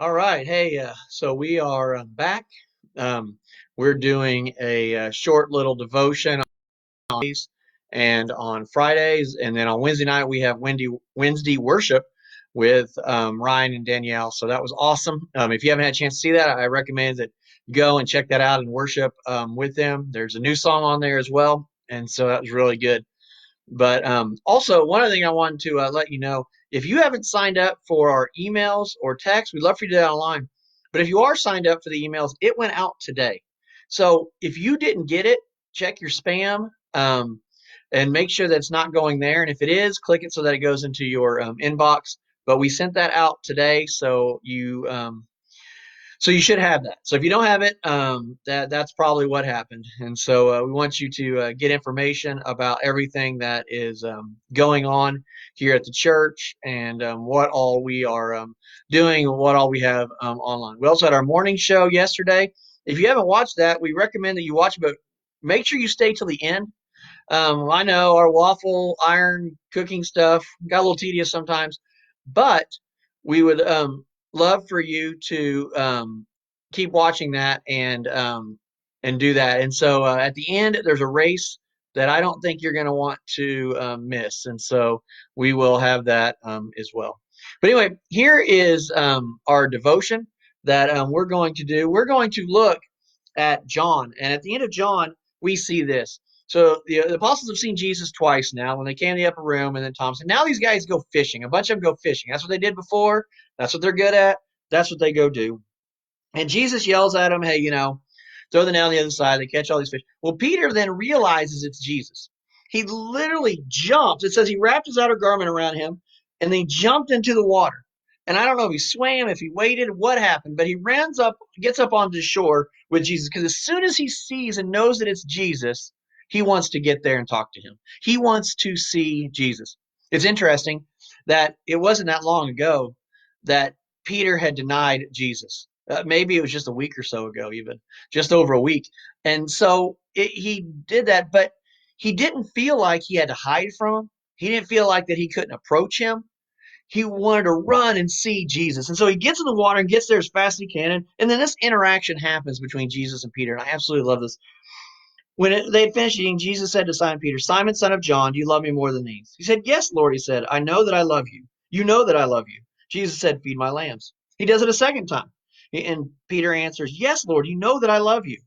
All right. Hey, so we are back. Um, we're doing a, short little devotion on Wednesdays and on Fridays, and then on Wednesday night we have Wednesday worship with Ryan and Danielle. So that was awesome. If you haven't had a chance to see that, I recommend that you go and check that out and worship with them. There's a new song on there as well, and so that was really good. But also, one other thing I wanted to let you know, if you haven't signed up for our emails or texts, we'd love for you to do that online. But if you are signed up for the emails, it went out today. So if you didn't get it, check your spam and make sure that it's not going there. And if it is, click it so that it goes into your inbox. But we sent that out today, so you should have that. So if you don't have it, that's probably what happened. And so we want you to get information about everything that is going on here at the church and what all we are doing and what all we have online. We also had our morning show yesterday. If you haven't watched that, we recommend that you watch it, but make sure you stay till the end. I know our waffle iron cooking stuff got a little tedious sometimes, but we would love for you to keep watching that and do that. And so at the end, there's a race that I don't think you're going to want to miss, and so we will have that as well. But anyway, here is our devotion that we're going to do. We're going to look at John, and at the end of John, we see this. So the apostles have seen Jesus twice now when they came to the upper room, and then Thomas. And now these guys go fishing. A bunch of them go fishing. That's what they did before. That's what they're good at. That's what they go do. And Jesus yells at them, hey, throw the net on the other side. They catch all these fish. Well, Peter then realizes it's Jesus. He literally jumps. It says he wrapped his outer garment around him, and then he jumped into the water. And I don't know if he swam, if he waded, what happened, but he runs up, gets up onto the shore with Jesus because as soon as he sees and knows that it's Jesus, he wants to get there and talk to him. He wants to see Jesus. It's interesting that it wasn't that long ago that Peter had denied Jesus. Maybe it was just a week or so ago, even just over a week. And so he did that, but he didn't feel like he had to hide from him. He didn't feel like that he couldn't approach him. He wanted to run and see Jesus. And so he gets in the water and gets there as fast as he can. And then this interaction happens between Jesus and Peter. And I absolutely love this. They had finished eating, Jesus said to Simon Peter, Simon, son of John, do you love me more than these? He said, yes, Lord, he said, I know that I love you. You know that I love you. Jesus said, feed my lambs. He does it a second time. And Peter answers, yes, Lord, you know that I love you.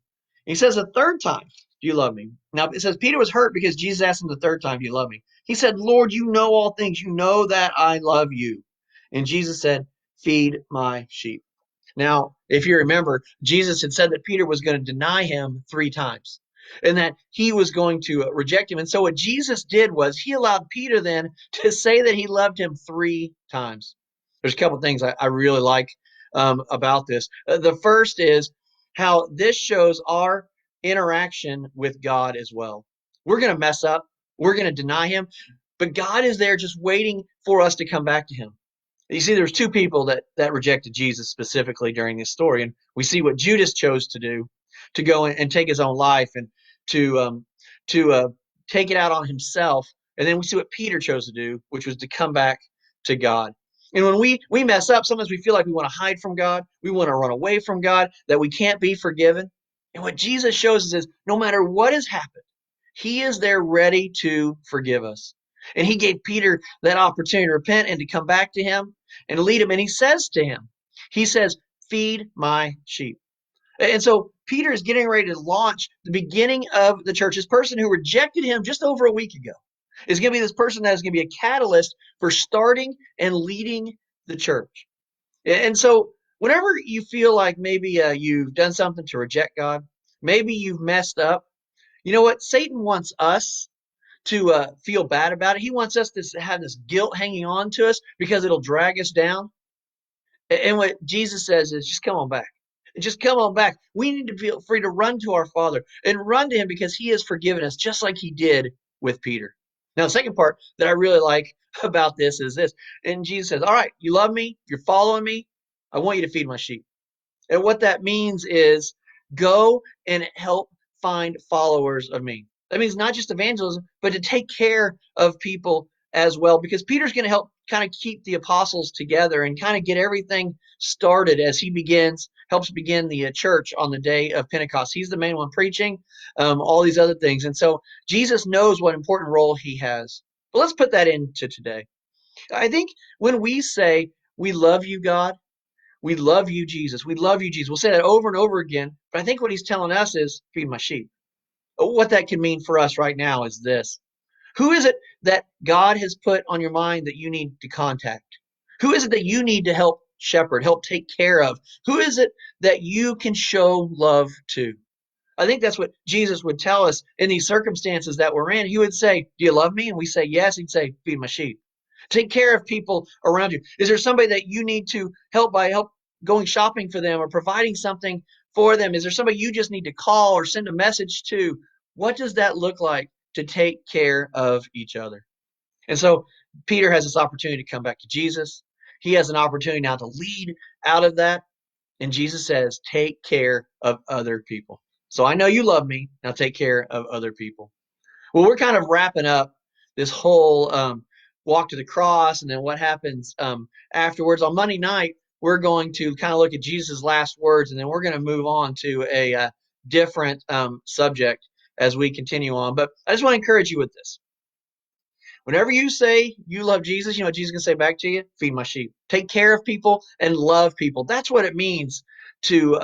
He says a third time, do you love me? Now it says Peter was hurt because Jesus asked him the third time, do you love me? He said, Lord, you know all things. You know that I love you. And Jesus said, feed my sheep. Now, if you remember, Jesus had said that Peter was going to deny him 3 times and that he was going to reject him. And so what Jesus did was he allowed Peter then to say that he loved him 3 times. There's a couple of things I really like about this. The first is how this shows our interaction with God as well. We're going to mess up. We're going to deny him, but God is there just waiting for us to come back to him. You see, there's 2 people that rejected Jesus specifically during this story, and we see what Judas chose to do, to go and take his own life and to take it out on himself. And then we see what Peter chose to do, which was to come back to God. And when we mess up, sometimes we feel like we want to hide from God, we want to run away from God, that we can't be forgiven. And what Jesus shows us is no matter what has happened, he is there ready to forgive us. And he gave Peter that opportunity to repent and to come back to him and lead him. And he says to him, he says, feed my sheep. And so Peter is getting ready to launch the beginning of the church. This person who rejected him just over a week ago is going to be this person that is going to be a catalyst for starting and leading the church. And so whenever you feel like maybe you've done something to reject God, maybe you've messed up, you know what? Satan wants us to feel bad about it. He wants us to have this guilt hanging on to us because it'll drag us down. And what Jesus says is just come on back. Just come on back. We need to feel free to run to our Father and run to him because he has forgiven us just like he did with Peter. Now, the second part that I really like about this is this. And Jesus says, all right, you love me. You're following me. I want you to feed my sheep. And what that means is go and help find followers of me. That means not just evangelism, but to take care of people as well, because Peter's going to help kind of keep the apostles together and kind of get everything started as he helps begin the church on the day of Pentecost. He's the main one preaching all these other things. And so Jesus knows what important role he has. But let's put that into today. I think when we say, we love you, God, we love you, Jesus, we love you, Jesus, we'll say that over and over again. But I think what he's telling us is, feed my sheep. What that can mean for us right now is this. Who is it that God has put on your mind that you need to contact? Who is it that you need to help shepherd, help take care of? Who is it that you can show love to? I think that's what Jesus would tell us in these circumstances that we're in. He would say, do you love me? And we say, yes. He'd say, feed my sheep. Take care of people around you. Is there somebody that you need to help going shopping for them or providing something for them? Is there somebody you just need to call or send a message to? What does that look like to take care of each other? And so Peter has this opportunity to come back to Jesus. He has an opportunity now to lead out of that. And Jesus says, take care of other people. So I know you love me. Now take care of other people. Well, we're kind of wrapping up this whole walk to the cross and then what happens afterwards. On Monday night, we're going to kind of look at Jesus' last words, and then we're going to move on to a different subject as we continue on. But I just want to encourage you with this. Whenever you say you love Jesus, you know what Jesus can say back to you? Feed my sheep. Take care of people and love people. That's what it means to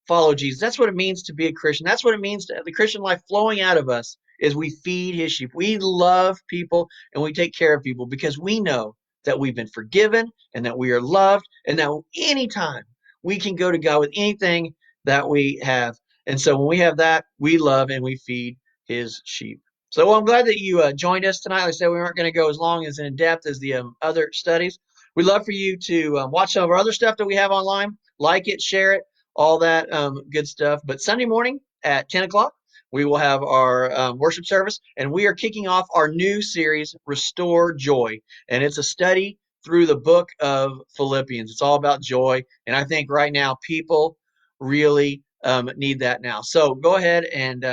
follow Jesus. That's what it means to be a Christian. That's what it means to the Christian life flowing out of us is we feed his sheep. We love people and we take care of people because we know that we've been forgiven and that we are loved and that anytime we can go to God with anything that we have. And so when we have that, we love and we feed his sheep. So well, I'm glad that you joined us tonight. Like I said, we aren't going to go as long as in depth as the other studies. We'd love for you to watch some of our other stuff that we have online. Like it, share it, all that good stuff. But Sunday morning at 10 o'clock, we will have our worship service, and we are kicking off our new series, Restore Joy. And it's a study through the book of Philippians. It's all about joy. And I think right now people really need that now. So go ahead and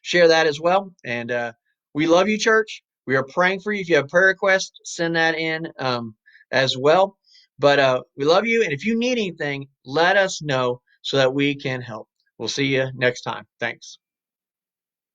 share that as well. And we love you, church. We are praying for you. If you have prayer requests, send that in as well. But we love you. And if you need anything, let us know so that we can help. We'll see you next time. Thanks.